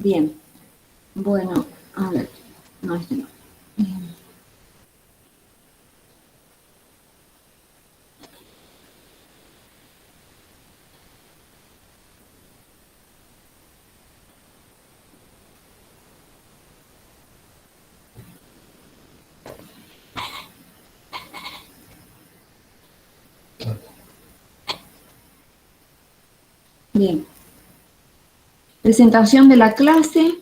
Bien. Bueno, a ver. No, este no. Bien. Presentación de la clase.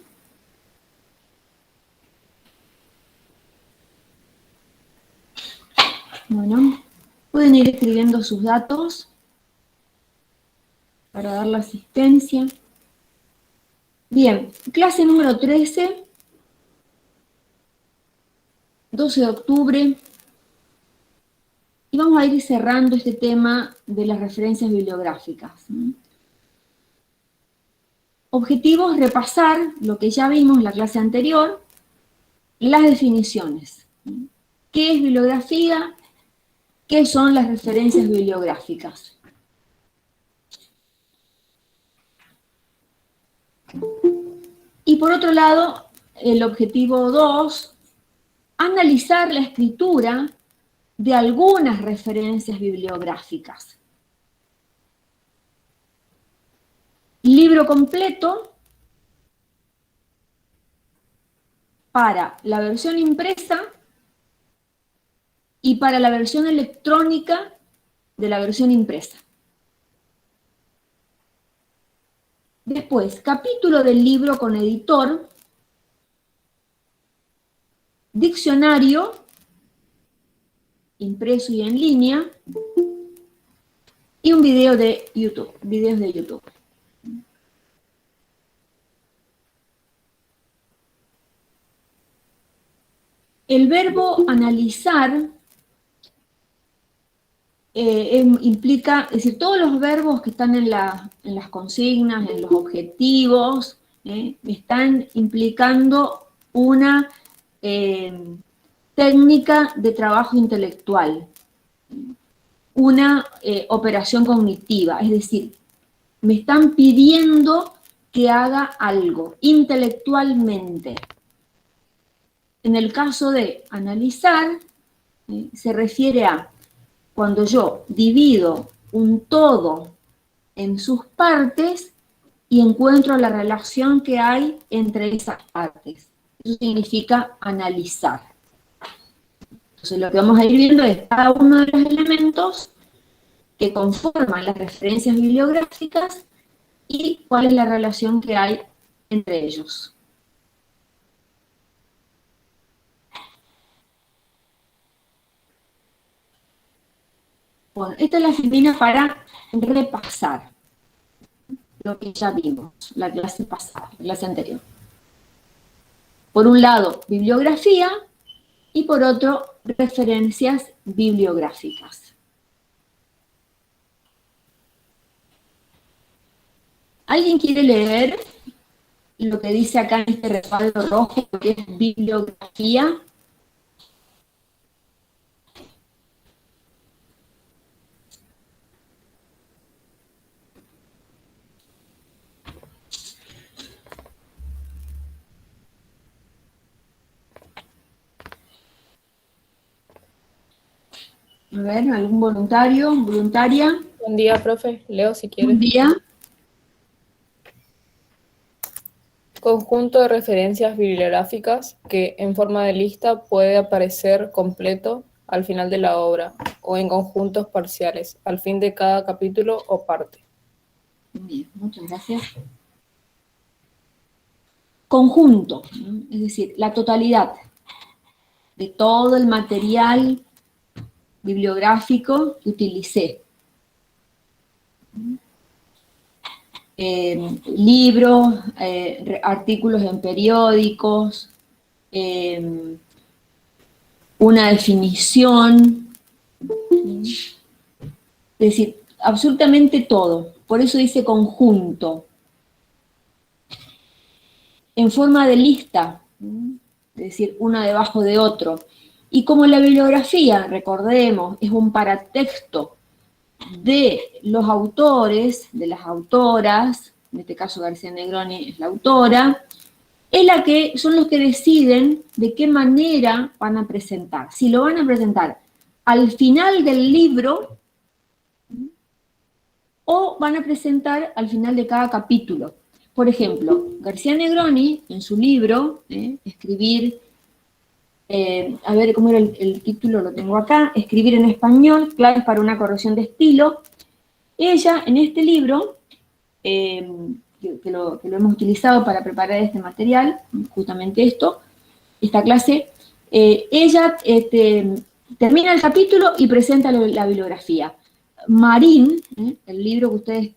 Bueno, pueden ir escribiendo sus datos para dar la asistencia. Bien, clase número 13, 12 de octubre. Y vamos a ir cerrando este tema de las referencias bibliográficas. Objetivos, repasar lo que ya vimos en la clase anterior, las definiciones. ¿Qué es bibliografía? ¿Qué son las referencias bibliográficas? Y por otro lado, el objetivo 2, analizar la escritura de algunas referencias bibliográficas. Libro completo para la versión impresa y para la versión electrónica de la versión impresa. Después, capítulo del libro con editor, diccionario, impreso y en línea, y un video de YouTube, videos de YouTube. El verbo analizar implica, es decir, todos los verbos que están en las consignas, en los objetivos, están implicando una técnica de trabajo intelectual, una operación cognitiva, es decir, me están pidiendo que haga algo intelectualmente. En el caso de analizar, se refiere a cuando yo divido un todo en sus partes y encuentro la relación que hay entre esas partes. Eso significa analizar. Entonces lo que vamos a ir viendo es cada uno de los elementos que conforman las referencias bibliográficas y cuál es la relación que hay entre ellos. Bueno, esta es la disciplina para repasar lo que ya vimos, la clase pasada, la clase anterior. Por un lado, bibliografía, y por otro, referencias bibliográficas. ¿Alguien quiere leer lo que dice acá en este respaldo rojo, que es bibliografía? A ver, ¿algún voluntario, voluntaria? Buen día, profe. Leo, si quiere. Buen día. Conjunto de referencias bibliográficas que en forma de lista puede aparecer completo al final de la obra o en conjuntos parciales al fin de cada capítulo o parte. Bien, muchas gracias. Conjunto, es decir, la totalidad de todo el material bibliográfico que utilicé. Libros, artículos en periódicos, una definición, es decir, absolutamente todo. Por eso dice conjunto. En forma de lista, es decir, una debajo de otro. Y como la bibliografía, recordemos, es un paratexto de los autores, de las autoras, en este caso García Negroni es la autora, son los que deciden de qué manera van a presentar. Si lo van a presentar al final del libro o van a presentar al final de cada capítulo. Por ejemplo, García Negroni, en su libro, Escribir, a ver cómo era el título, lo tengo acá, Escribir en español, claves para una corrección de estilo. Ella, en este libro, que lo hemos utilizado para preparar este material, justamente esta clase, ella termina el capítulo y presenta la bibliografía. Marín, el libro que ustedes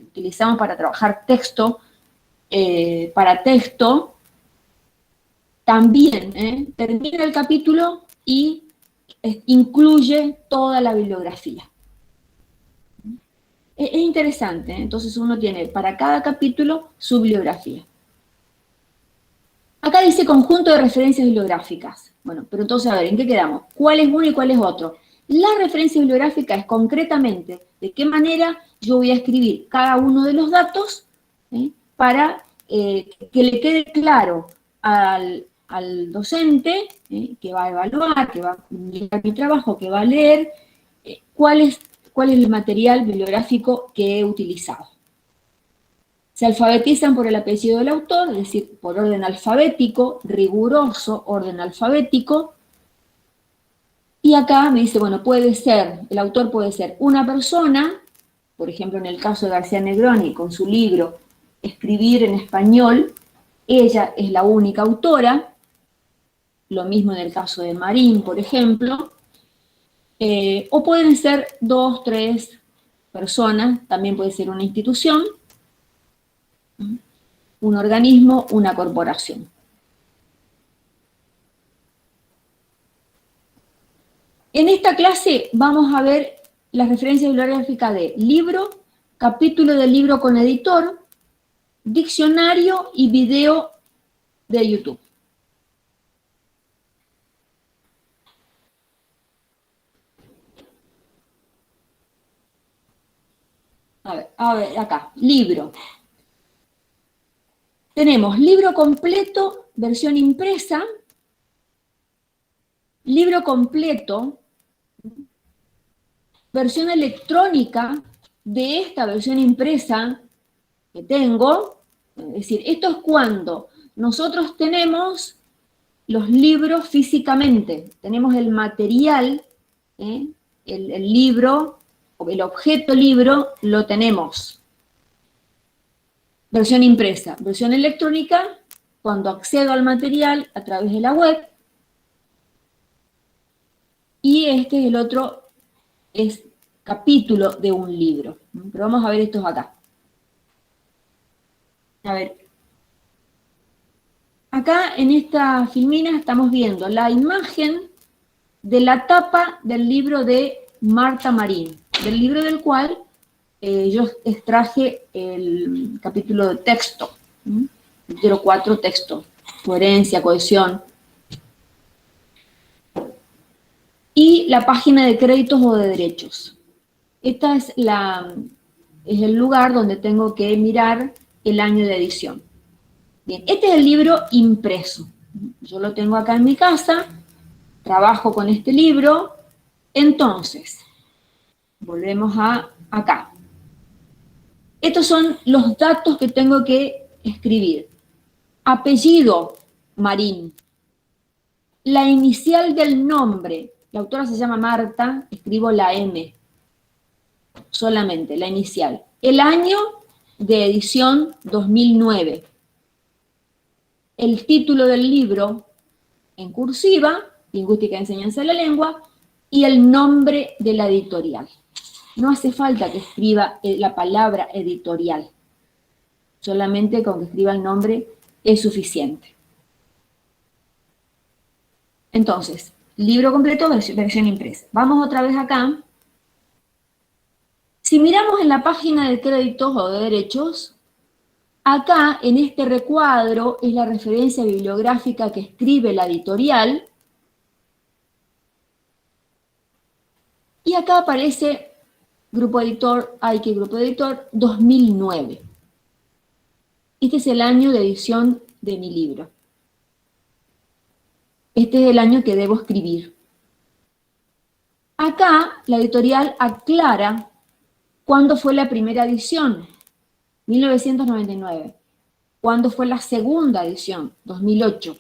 utilizamos para trabajar texto, también termina el capítulo y incluye toda la bibliografía. Es interesante, entonces uno tiene para cada capítulo su bibliografía. Acá dice conjunto de referencias bibliográficas. Bueno, pero entonces a ver, ¿en qué quedamos? ¿Cuál es uno y cuál es otro? La referencia bibliográfica es concretamente de qué manera yo voy a escribir cada uno de los datos para que le quede claro al docente que va a evaluar, que va a mirar mi trabajo, que va a leer, cuál es el material bibliográfico que he utilizado. Se alfabetizan por el apellido del autor, es decir, por orden alfabético, riguroso orden alfabético. Y acá me dice, bueno, el autor puede ser una persona, por ejemplo, en el caso de García Negroni, con su libro Escribir en español, ella es la única autora, lo mismo en el caso de Marín, por ejemplo, o pueden ser 2, 3 personas, también puede ser una institución, un organismo, una corporación. En esta clase vamos a ver las referencias bibliográficas de libro, capítulo del libro con editor, diccionario y video de YouTube. A ver, acá, libro. Tenemos libro completo, versión impresa, libro completo, versión electrónica de esta versión impresa que tengo. Es decir, esto es cuando nosotros tenemos los libros físicamente, tenemos el material, el libro, o el objeto libro, lo tenemos. Versión impresa. Versión electrónica, cuando accedo al material a través de la web. Y este es el otro, es capítulo de un libro. Pero vamos a ver estos acá. A ver. Acá en esta filmina estamos viendo la imagen de la tapa del libro de Marta Marín, del libro del cual yo extraje el capítulo de texto, capítulo 4, texto, coherencia, cohesión, y la página de créditos o de derechos. Esta es el lugar donde tengo que mirar el año de edición. Bien, este es el libro impreso. Yo lo tengo acá en mi casa, trabajo con este libro. Entonces, volvemos acá. Estos son los datos que tengo que escribir. Apellido, Marín. La inicial del nombre. La autora se llama Marta, escribo la M. Solamente, la inicial. El año de edición 2009. El título del libro en cursiva, Lingüística y Enseñanza de la Lengua, y el nombre de la editorial. No hace falta que escriba la palabra editorial. Solamente con que escriba el nombre es suficiente. Entonces, libro completo, versión impresa. Vamos otra vez acá. Si miramos en la página de créditos o de derechos, acá en este recuadro es la referencia bibliográfica que escribe la editorial. Y acá aparece Grupo Editor, Grupo Editor 2009. Este es el año de edición de mi libro. Este es el año que debo escribir. Acá la editorial aclara cuándo fue la primera edición, 1999. ¿Cuándo fue la segunda edición? 2008.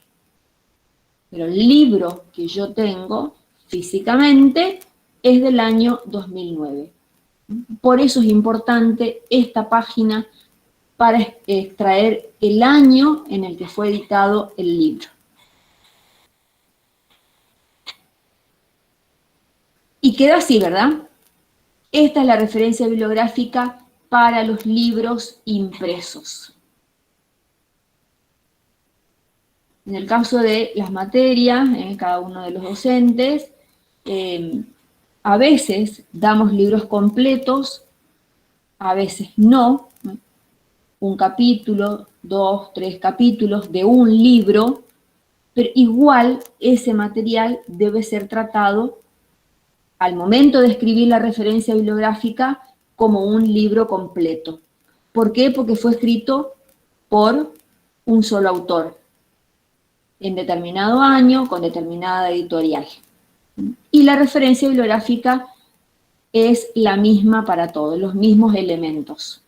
Pero el libro que yo tengo físicamente es del año 2009. Por eso es importante esta página para extraer el año en el que fue editado el libro. Y queda así, ¿verdad? Esta es la referencia bibliográfica para los libros impresos. En el caso de las materias, cada uno de los docentes, a veces damos libros completos, a veces no, un capítulo, 2, 3 capítulos de un libro, pero igual ese material debe ser tratado al momento de escribir la referencia bibliográfica como un libro completo. ¿Por qué? Porque fue escrito por un solo autor, en determinado año, con determinada editorial. Y la referencia bibliográfica es la misma para todos, los mismos elementos.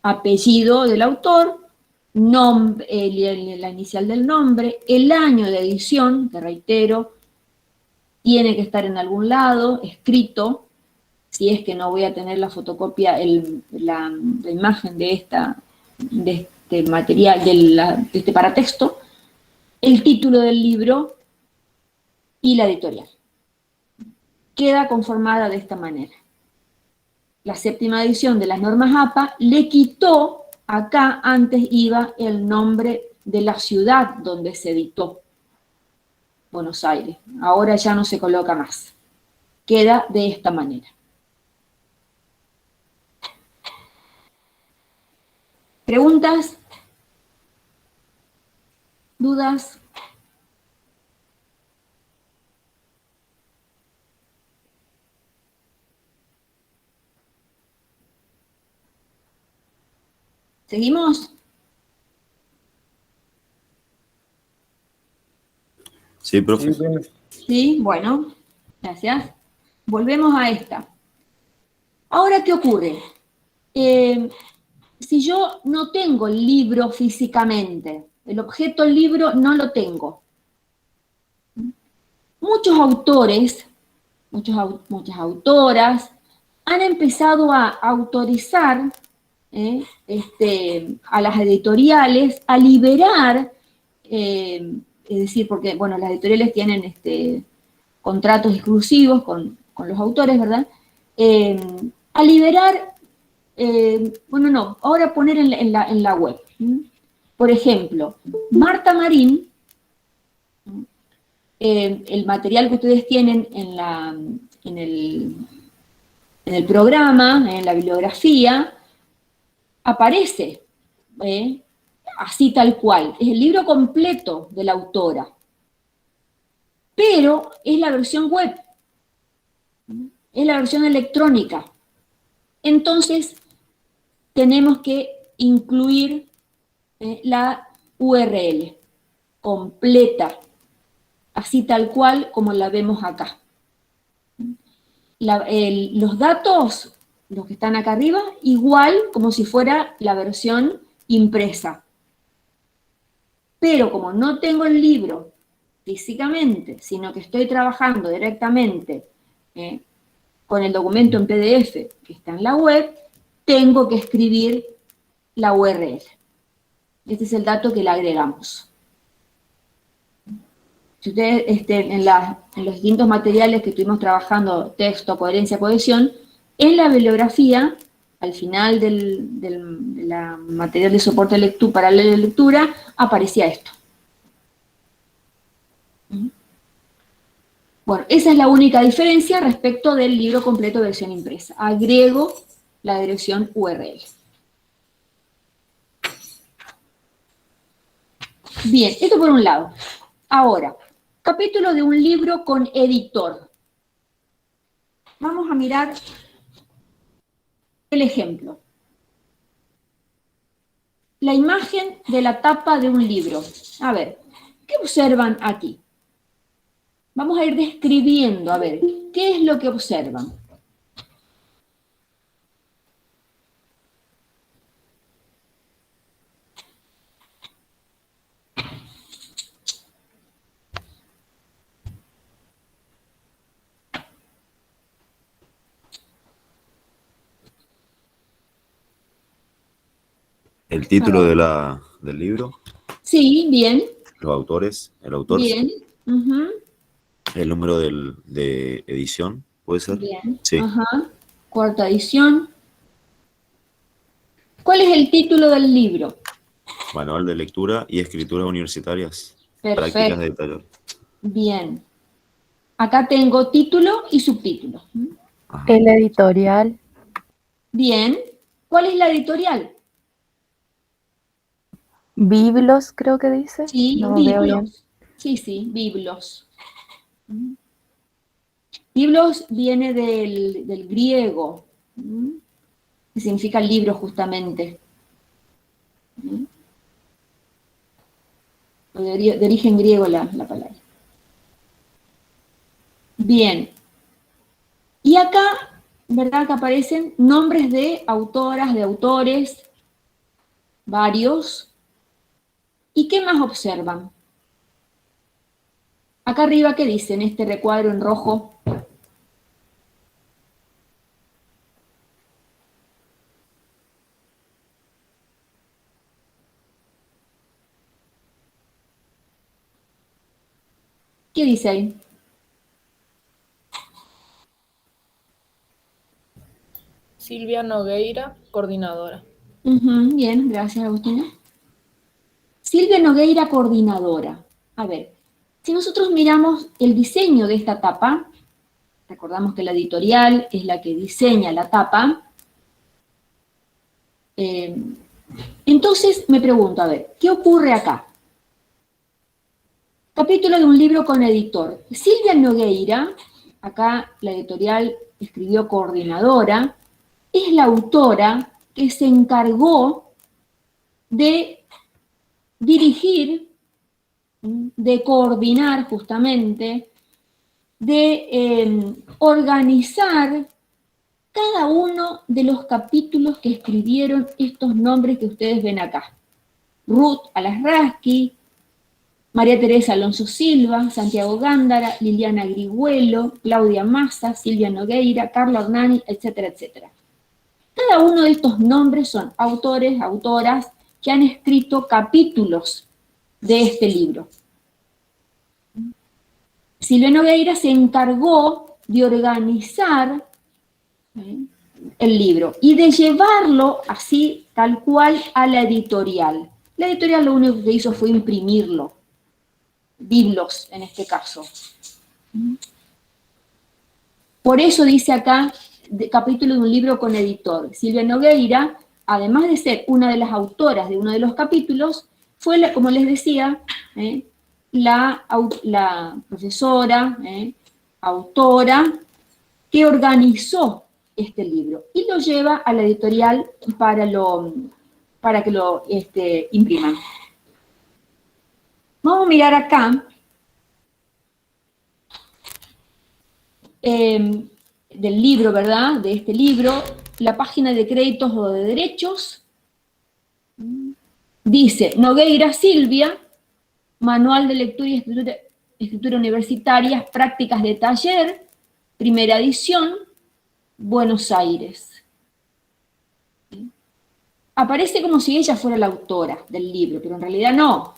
Apellido del autor, nombre, la inicial del nombre, el año de edición, que reitero, tiene que estar en algún lado, escrito, si es que no voy a tener la fotocopia, la imagen de este material, de este paratexto, el título del libro y la editorial. Queda conformada de esta manera. La séptima edición de las normas APA le quitó, acá antes iba el nombre de la ciudad donde se editó, Buenos Aires. Ahora ya no se coloca más. Queda de esta manera. ¿Preguntas? ¿Dudas? ¿Seguimos? Sí, profe. Sí, bueno, gracias. Volvemos a esta. Ahora, ¿qué ocurre? Si yo no tengo el libro físicamente, el objeto libro no lo tengo. Muchos autores, muchas autoras, han empezado a autorizar a las editoriales a liberar, es decir, porque, bueno, las editoriales tienen contratos exclusivos con los autores, ¿verdad? A liberar, ahora poner en la web. Por ejemplo, Marta Marín, el material que ustedes tienen en el programa, en la bibliografía, aparece así tal cual. Es el libro completo de la autora, pero es la versión web, es la versión electrónica. Entonces, tenemos que incluir la URL completa, así tal cual como la vemos acá. Los datos, los que están acá arriba, igual como si fuera la versión impresa. Pero como no tengo el libro físicamente, sino que estoy trabajando directamente con el documento en PDF que está en la web, tengo que escribir la URL. Este es el dato que le agregamos. Si ustedes en los distintos materiales que estuvimos trabajando, texto, coherencia, cohesión, en la bibliografía, al final de la material de soporte para la lectura, aparecía esto. Bueno, esa es la única diferencia respecto del libro completo de versión impresa. Agrego la dirección URL. Bien, esto por un lado. Ahora, capítulo de un libro con editor. Vamos a mirar el ejemplo. la imagen de la tapa de un libro. A ver, ¿qué observan aquí? Vamos a ir describiendo, a ver, ¿qué es lo que observan? El A título ver. del libro, Sí, bien, los autores, el autor, bien. Ujú, el número de edición, ¿puede ser? bien, Sí. ajá. Cuarta edición. ¿Cuál es el título del libro? Manual de lectura y escrituras universitarias, prácticas de Perfecto, taller. bien. Acá tengo título y subtítulo. Ajá. El editorial, Bien. ¿Cuál es la editorial? Biblos, creo que dice. Sí, No veo bien. Biblos. Sí, sí, Biblos. Biblos viene del griego, que significa libro justamente. De origen griego la palabra. Bien. Y acá, ¿verdad? Que aparecen nombres de autoras, de autores, varios. ¿Y qué más observan? Acá arriba, ¿qué dice en este recuadro en rojo? ¿Qué dice ahí? Silvia Nogueira, coordinadora. Bien, gracias Agustina. Silvia Nogueira, coordinadora. A ver, si nosotros miramos el diseño de esta tapa, recordamos que la editorial es la que diseña la tapa, entonces me pregunto, a ver, ¿qué ocurre acá? Capítulo de un libro con editor. Silvia Nogueira, acá la editorial escribió coordinadora, es la autora que se encargó de dirigir, de coordinar justamente, de organizar cada uno de los capítulos que escribieron estos nombres que ustedes ven acá. Ruth Alasrasky, María Teresa Alonso Silva, Santiago Gándara, Liliana Grigüelo, Claudia Massa, Silvia Nogueira, Carla Hernani, etcétera, etcétera. Cada uno de estos nombres son autores, autoras que han escrito capítulos de este libro. Silvia Nogueira se encargó de organizar el libro y de llevarlo así, tal cual, a la editorial. La editorial lo único que hizo fue imprimirlo, Biblos en este caso. Por eso dice acá, capítulo de un libro con editor. Silvia Nogueira, además de ser una de las autoras de uno de los capítulos, fue, como les decía, la profesora, autora, que organizó este libro y lo lleva a la editorial para que lo impriman. Vamos a mirar acá del libro, ¿verdad? De este libro, la página de créditos o de derechos. Dice, Nogueira Silvia, Manual de Lectura y Escritura Universitarias, Prácticas de Taller, primera edición, Buenos Aires. Aparece como si ella fuera la autora del libro, pero en realidad no.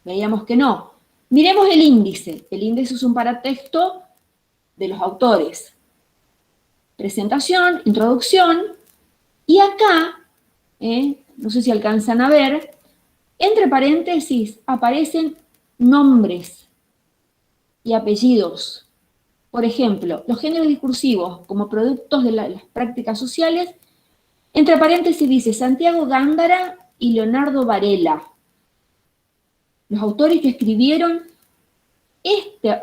Veíamos que no. Miremos el índice. El índice es un paratexto de los autores. Presentación, introducción, y acá, no sé si alcanzan a ver, entre paréntesis aparecen nombres y apellidos. Por ejemplo, los géneros discursivos como productos de las prácticas sociales, entre paréntesis dice Santiago Gándara y Leonardo Varela, los autores que escribieron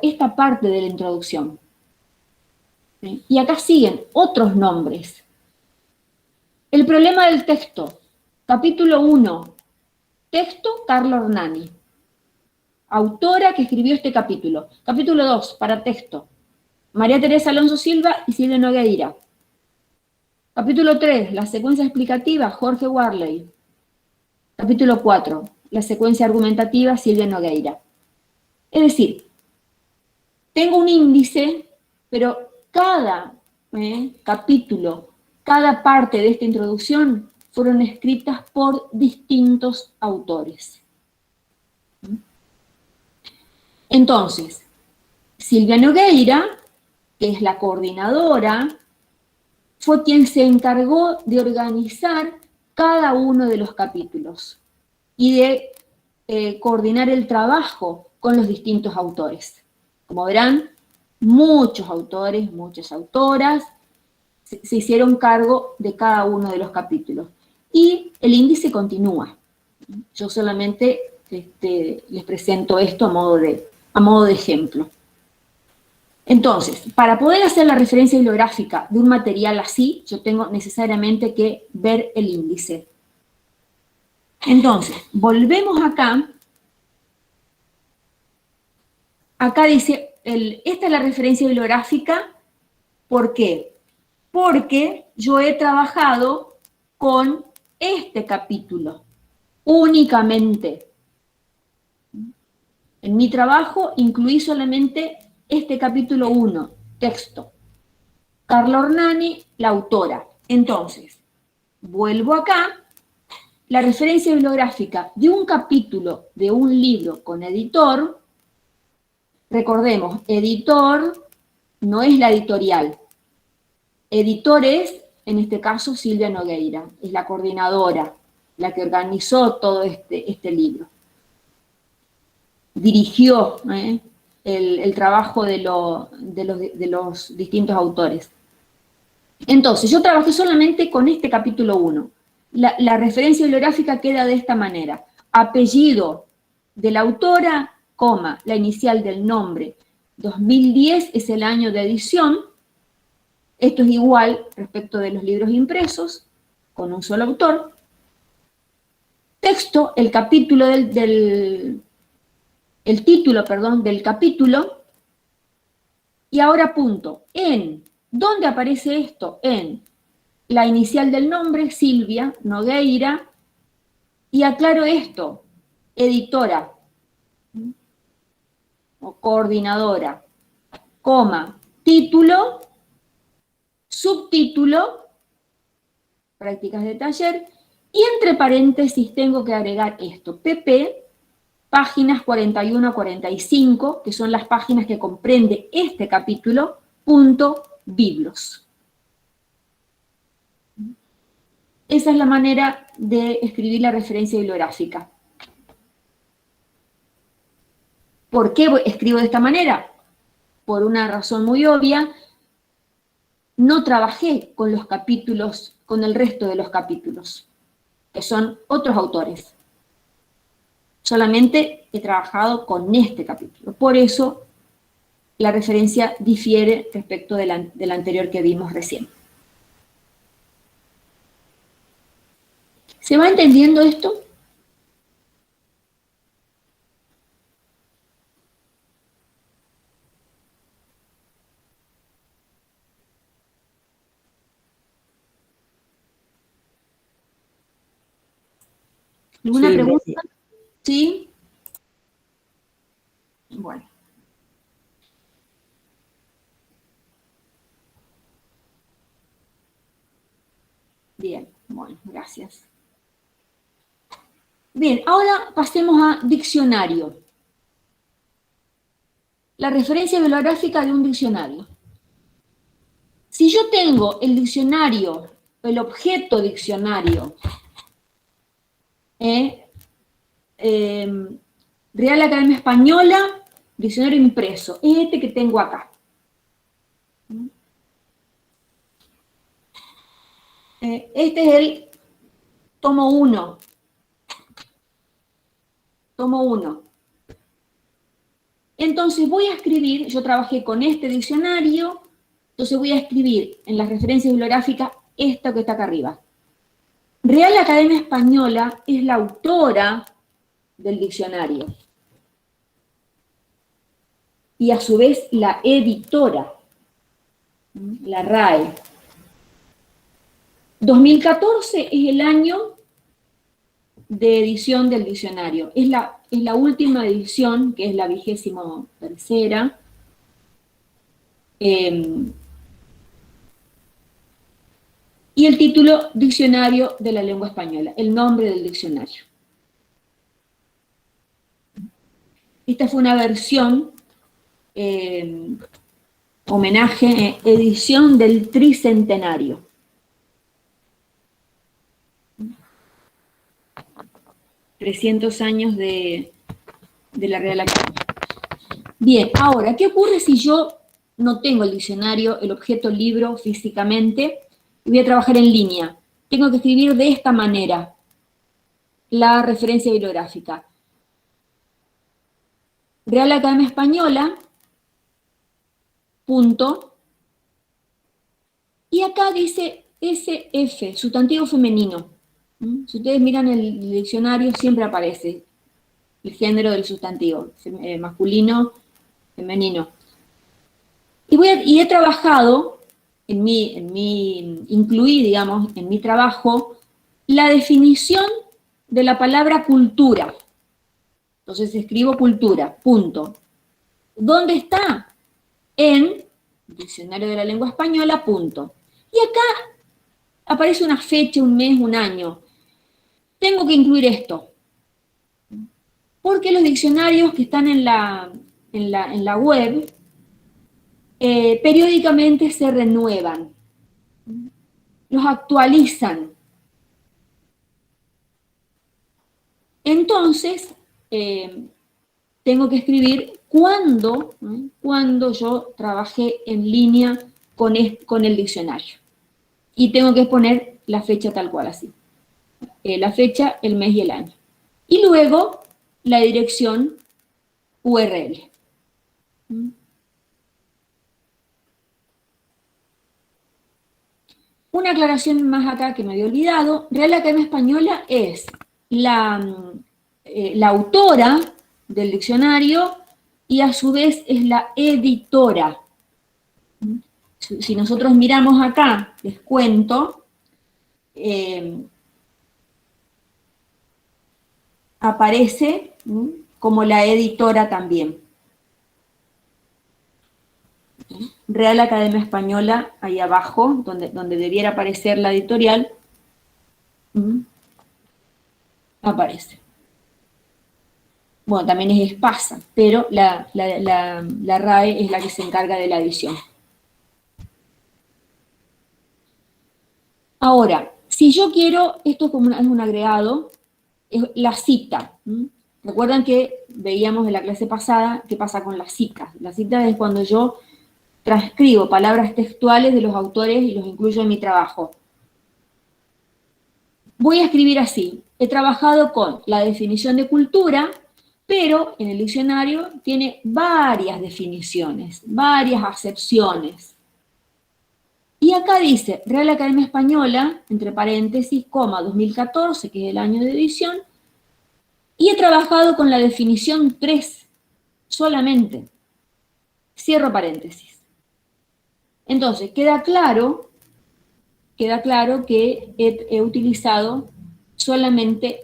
esta parte de la introducción. ¿Sí? Y acá siguen otros nombres. El problema del texto, Capítulo 1. Texto, Carlo Ornani. Autora que escribió este capítulo. Capítulo 2, para texto. María Teresa Alonso Silva y Silvia Nogueira. Capítulo 3, la secuencia explicativa, Jorge Warley. Capítulo 4, la secuencia argumentativa, Silvia Nogueira. Es decir, tengo un índice, pero cada capítulo, cada parte de esta introducción fueron escritas por distintos autores. Entonces, Silvia Nogueira, que es la coordinadora, fue quien se encargó de organizar cada uno de los capítulos y de coordinar el trabajo con los distintos autores. Como verán, muchos autores, muchas autoras se hicieron cargo de cada uno de los capítulos. Y el índice continúa. Yo solamente les presento esto a modo de ejemplo. Entonces, para poder hacer la referencia bibliográfica de un material así, yo tengo necesariamente que ver el índice. Entonces, volvemos acá. Acá dice, esta es la referencia bibliográfica. ¿Por qué? Porque yo he trabajado con este capítulo, únicamente. En mi trabajo incluí solamente este capítulo 1, texto. Carlo Ornani, la autora. Entonces, vuelvo acá, la referencia bibliográfica de un capítulo de un libro con editor. Recordemos, editor no es la editorial. Editor es, en este caso, Silvia Nogueira, es la coordinadora, la que organizó todo este libro. Dirigió el trabajo de los distintos autores. Entonces, yo trabajé solamente con este capítulo 1. La referencia bibliográfica queda de esta manera. Apellido de la autora, coma, la inicial del nombre. 2010 es el año de edición. Esto es igual respecto de los libros impresos, con un solo autor. Texto, el capítulo el título, perdón, del capítulo. Y ahora punto. ¿Dónde aparece esto? En la inicial del nombre, Silvia Nogueira. Y aclaro esto, editora o coordinadora, coma, título, subtítulo, prácticas de taller, y entre paréntesis tengo que agregar esto, pp, páginas 41 a 45, que son las páginas que comprende este capítulo, punto biblos. Esa es la manera de escribir la referencia bibliográfica. ¿Por qué escribo de esta manera? Por una razón muy obvia. No trabajé con los capítulos, con el resto de los capítulos, que son otros autores. Solamente he trabajado con este capítulo. Por eso la referencia difiere respecto de la anterior que vimos recién. ¿Se va entendiendo esto? ¿Alguna pregunta? ¿Sí? Bueno. Bien, bueno, gracias. Bien, ahora pasemos a diccionario. La referencia bibliográfica de un diccionario. Si yo tengo el diccionario, el objeto diccionario, Real Academia Española, diccionario impreso, es este que tengo acá. Este es el tomo 1. Tomo 1. Entonces voy a escribir, yo trabajé con este diccionario, entonces voy a escribir en las referencias bibliográficas esto que está acá arriba. Real Academia Española es la autora del diccionario y a su vez la editora, la RAE. 2014 es el año de edición del diccionario. Es la última edición, que es la 23ª. Y el título, Diccionario de la Lengua Española, el nombre del diccionario. Esta fue una versión, homenaje, edición del tricentenario. ...300 años de la Real Academia. Bien, ahora, ¿qué ocurre si yo no tengo el diccionario, el objeto libro físicamente, y voy a trabajar en línea? Tengo que escribir de esta manera la referencia bibliográfica. Real Academia Española, punto, y acá dice SF, sustantivo femenino. Si ustedes miran el diccionario, siempre aparece el género del sustantivo, masculino, femenino. Y he trabajado, incluí, digamos, en mi trabajo, la definición de la palabra cultura. Entonces escribo cultura, punto. ¿Dónde está? En Diccionario de la Lengua Española, punto. Y acá aparece una fecha, un mes, un año. Tengo que incluir esto. Porque los diccionarios que están en la web periódicamente se renuevan, los actualizan. Entonces, tengo que escribir cuándo yo trabajé en línea con el diccionario. Y tengo que poner la fecha tal cual, así. La fecha, el mes y el año. Y luego, la dirección URL. Una aclaración más acá que me había olvidado. Real Academia Española es la autora del diccionario y a su vez es la editora. Si nosotros miramos acá, les cuento, aparece como la editora también. Real Academia Española, ahí abajo, donde debiera aparecer la editorial, aparece. Bueno, también es Espasa, pero la RAE es la que se encarga de la edición. Ahora, si yo quiero, esto es como es un agregado, es la cita. Recuerdan que veíamos en la clase pasada qué pasa con las citas. La cita es cuando yo transcribo palabras textuales de los autores y los incluyo en mi trabajo. Voy a escribir así. He trabajado con la definición de cultura, pero en el diccionario tiene varias definiciones, varias acepciones. Y acá dice, Real Academia Española, entre paréntesis, 2014, que es el año de edición, y he trabajado con la definición 3, solamente. Cierro paréntesis. Entonces, queda claro que he utilizado solamente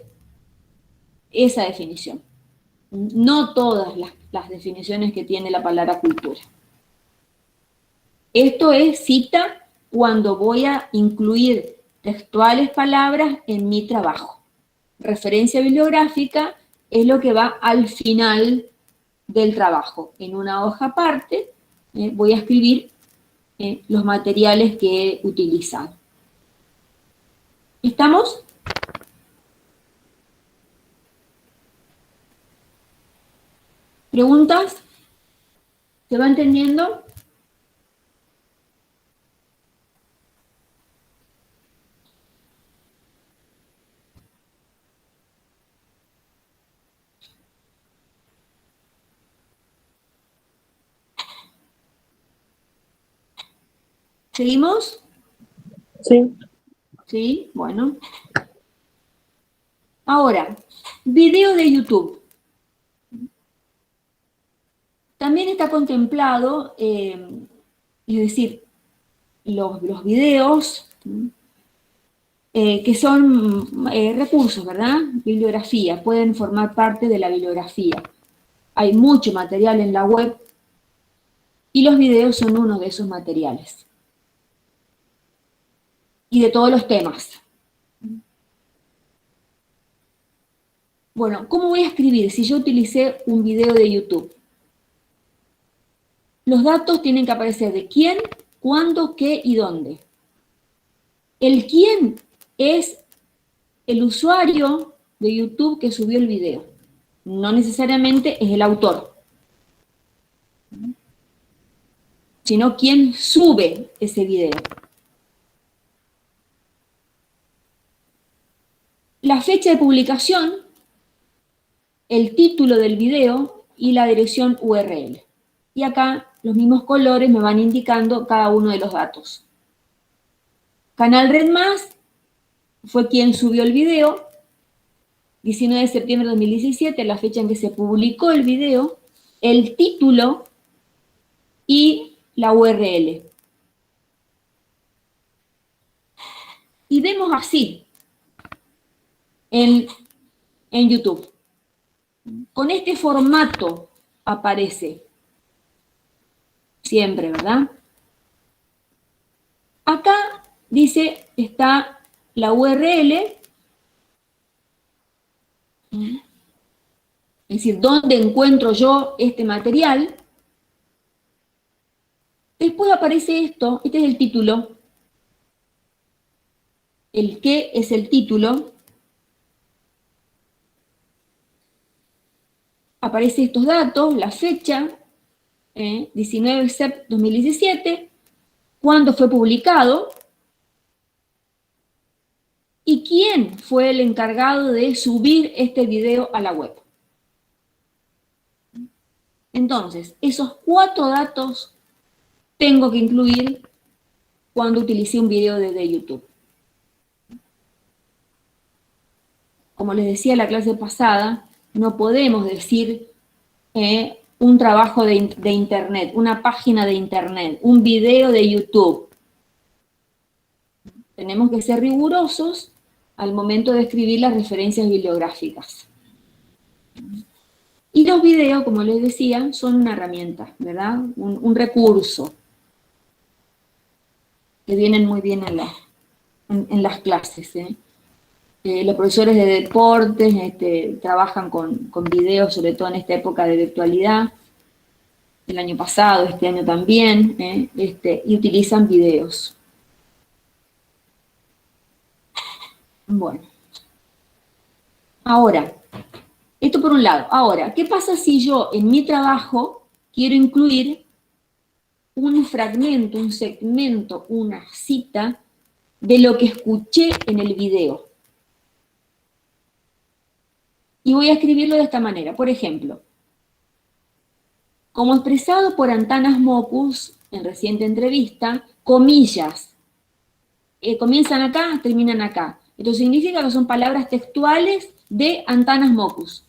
esa definición. No todas las definiciones que tiene la palabra cultura. Esto es cita cuando voy a incluir textuales palabras en mi trabajo. Referencia bibliográfica es lo que va al final del trabajo. En una hoja aparte voy a escribir los materiales que he utilizado. ¿Estamos? ¿Preguntas? ¿Se va entendiendo? ¿Seguimos? Sí. Sí, bueno. Ahora, video de YouTube. También está contemplado, es decir, los videos que son recursos, ¿verdad? Bibliografía, pueden formar parte de la bibliografía. Hay mucho material en la web y los videos son uno de esos materiales. Y de todos los temas. Bueno, ¿cómo voy a escribir si yo utilicé un video de YouTube? Los datos tienen que aparecer de quién, cuándo, qué y dónde. El quién es el usuario de YouTube que subió el video. No necesariamente es el autor, sino quién sube ese video. La fecha de publicación, el título del video y la dirección URL. Y acá los mismos colores me van indicando cada uno de los datos. Canal Red Más fue quien subió el video, 19 de septiembre de 2017, la fecha en que se publicó el video, el título y la URL. Y vemos así en YouTube. Con este formato aparece siempre, ¿verdad? Acá dice, está la URL, es decir, ¿dónde encuentro yo este material? Después aparece esto, este es el título, el qué es el título, aparecen estos datos, la fecha, 19 de septiembre de 2017, cuándo fue publicado, y quién fue el encargado de subir este video a la web. Entonces, esos 4 datos tengo que incluir cuando utilicé un video desde YouTube. Como les decía en la clase pasada, no podemos decir un trabajo de internet, una página de internet, un video de YouTube. Tenemos que ser rigurosos al momento de escribir las referencias bibliográficas. Y los videos, como les decía, son una herramienta, ¿verdad? Un recurso que vienen muy bien en las clases. Los profesores de deportes trabajan con videos, sobre todo en esta época de virtualidad, el año pasado, este año también, y utilizan videos. Bueno. Ahora, esto por un lado. Ahora, ¿qué pasa si yo en mi trabajo quiero incluir un fragmento, un segmento, una cita de lo que escuché en el video? Y voy a escribirlo de esta manera. Por ejemplo, como expresado por Antanas Mockus en reciente entrevista, comillas, comienzan acá, terminan acá. Esto significa que son palabras textuales de Antanas Mockus.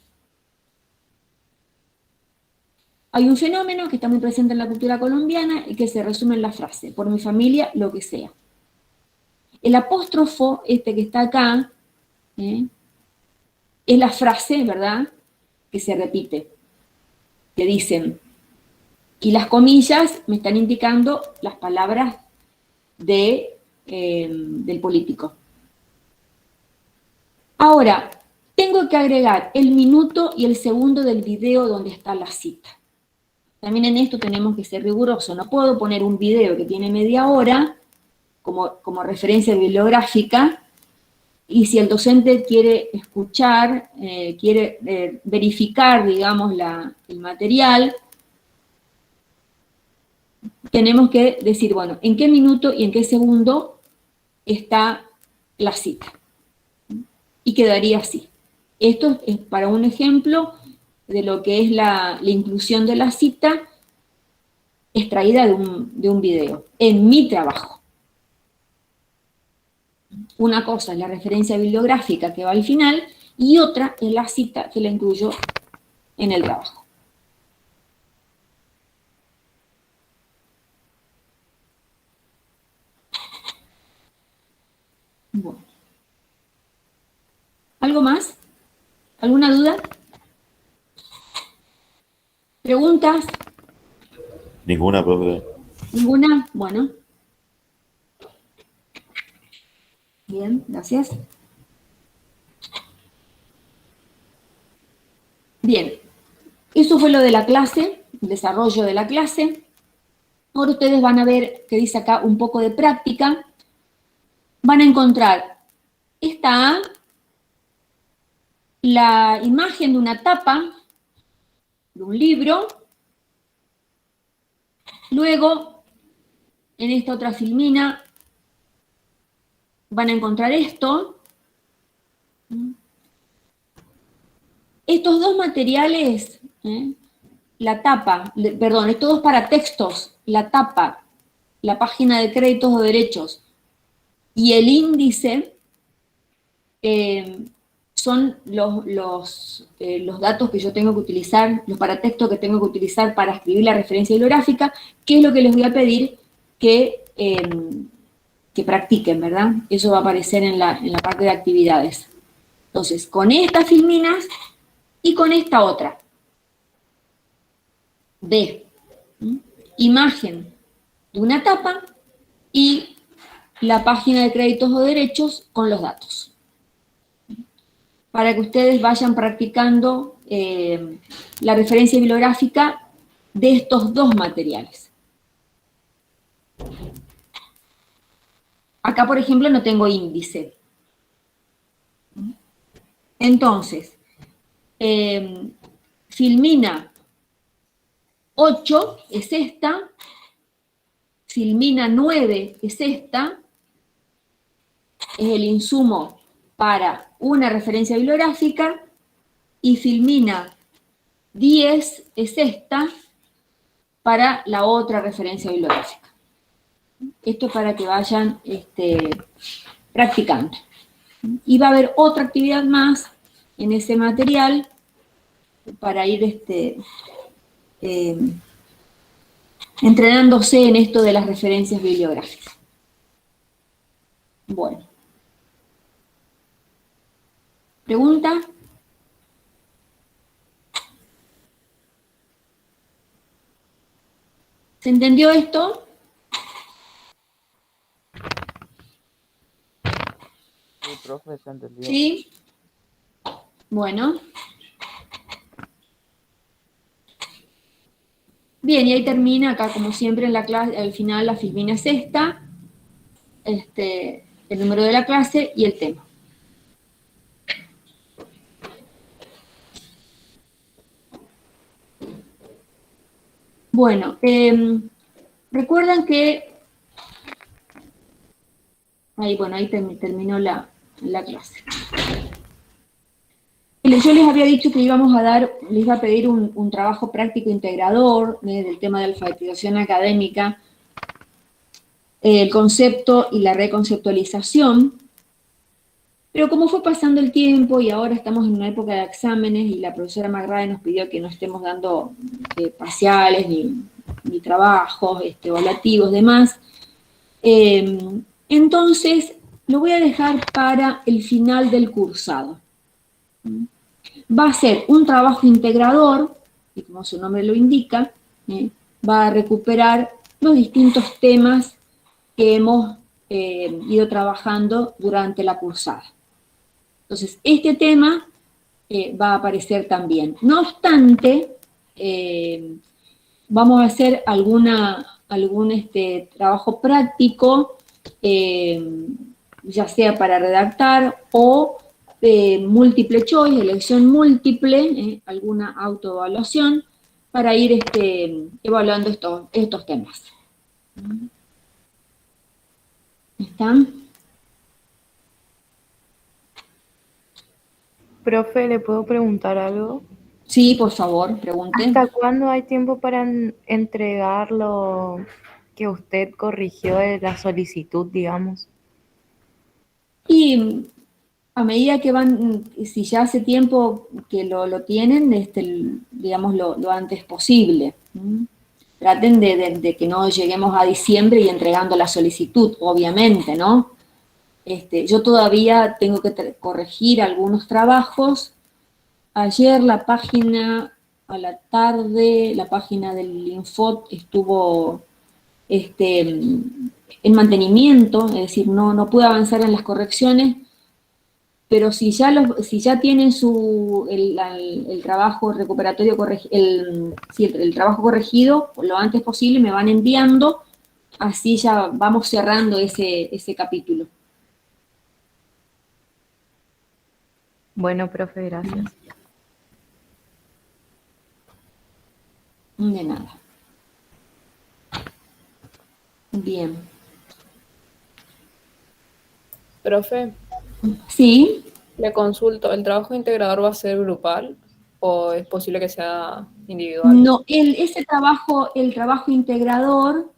Hay un fenómeno que está muy presente en la cultura colombiana y que se resume en la frase, por mi familia, lo que sea. El apóstrofo, que está acá, es la frase, ¿verdad?, que se repite, que dicen, y las comillas me están indicando las palabras del político. Ahora, tengo que agregar el minuto y el segundo del video donde está la cita. También en esto tenemos que ser rigurosos. No puedo poner un video que tiene media hora como referencia bibliográfica, y si el docente quiere escuchar, quiere verificar, digamos, el material, tenemos que decir, bueno, en qué minuto y en qué segundo está la cita. Y quedaría así. Esto es para un ejemplo de lo que es la inclusión de la cita extraída de un video, en mi trabajo. Una cosa es la referencia bibliográfica que va al final, y otra es la cita que la incluyo en el trabajo. Bueno. ¿Algo más? ¿Alguna duda? ¿Preguntas? Ninguna, profe. ¿Ninguna? Bueno. Bien, gracias. Bien, eso fue lo de la clase, el desarrollo de la clase. Ahora ustedes van a ver que dice acá un poco de práctica. Van a encontrar esta la imagen de una tapa de un libro. Luego, en esta otra filmina, van a encontrar esto. Estos dos materiales, la tapa, perdón, estos dos paratextos, la tapa, la página de créditos o derechos y el índice, son los datos que yo tengo que utilizar, los paratextos que tengo que utilizar para escribir la referencia bibliográfica, que es lo que les voy a pedir que practiquen, ¿verdad? Eso va a aparecer en la parte de actividades. Entonces, con estas filminas y con esta otra. B. Imagen de una tapa y la página de créditos o derechos con los datos. Para que ustedes vayan practicando la referencia bibliográfica de estos dos materiales. Acá, por ejemplo, no tengo índice. Entonces, filmina 8 es esta, filmina 9 es esta, es el insumo para una referencia bibliográfica, y filmina 10 es esta para la otra referencia bibliográfica. Esto es para que vayan practicando. Y va a haber otra actividad más en ese material para ir entrenándose en esto de las referencias bibliográficas. Bueno. ¿Pregunta? ¿Se entendió esto? Sí, profe, se entendió. ¿Sí? Bueno. Bien, y ahí termina acá, como siempre, en la clase, al final la filmina es esta, el número de la clase y el tema. Bueno, recuerdan que ahí terminó la clase. Yo les había dicho que les iba a pedir un trabajo práctico integrador del tema de alfabetización académica, el concepto y la reconceptualización, pero como fue pasando el tiempo y ahora estamos en una época de exámenes y la profesora Magrade nos pidió que no estemos dando parciales ni trabajos evaluativos, demás, entonces lo voy a dejar para el final del cursado. Va a ser un trabajo integrador, y como su nombre lo indica, va a recuperar los distintos temas que hemos ido trabajando durante la cursada. Entonces, este tema va a aparecer también. No obstante, vamos a hacer algún trabajo práctico, ya sea para redactar o múltiple choice, elección múltiple, alguna autoevaluación, para ir evaluando estos temas. ¿Están? Profe, ¿le puedo preguntar algo? Sí, por favor, pregunte. ¿Hasta cuándo hay tiempo para entregar lo que usted corrigió de la solicitud, digamos? Y A medida que van, si ya hace tiempo que lo tienen, digamos, lo antes posible. Traten de que no lleguemos a diciembre y entregando la solicitud, obviamente, ¿no? Yo todavía tengo que corregir algunos trabajos. Ayer la página, a la tarde, la página del Infot estuvo en mantenimiento, es decir, no pude avanzar en las correcciones, pero si ya tienen el trabajo recuperatorio, el trabajo corregido, lo antes posible me van enviando, así ya vamos cerrando ese capítulo. Bueno, profe, gracias. De nada. Bien. Profe, Sí. le consulto, ¿el trabajo integrador va a ser grupal o es posible que sea individual? No, el trabajo integrador